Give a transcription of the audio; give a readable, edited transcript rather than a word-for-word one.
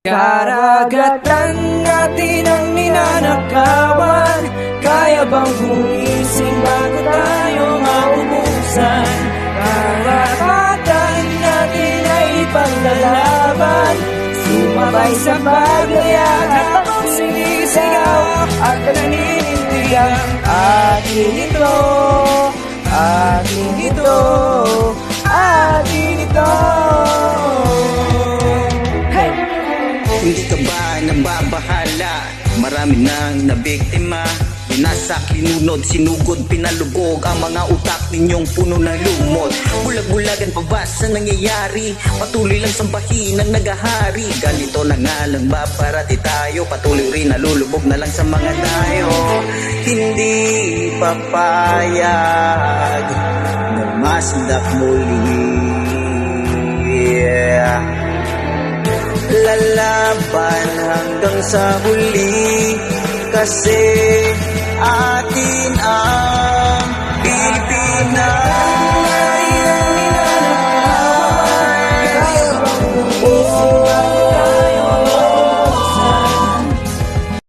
Karagatan natin ang ninanakawan. Kaya bang gumising bago tayo maubusan? Karapatan natin ay ipaglalaban. Sumabay sa paglayak at sinisigaw at naninindigan. Atin ito, atin ito, atin ito. Hey! Hindi ka ba nababahala? Marami nang nabiktima. Binasak, linunod, sinugod, pinalubog ang mga utak ninyong puno ng lumot. Bulag-bulagan pa ba sa nangyayari? Patuloy lang sambahin ang nagahari. Ganito na nga lang ba parati tayo? Patuloy rin nalulubog na lang sa mga tayo. Hindi papayag na masindak muli. Lalaban hanggang sa huli, kasi atin ang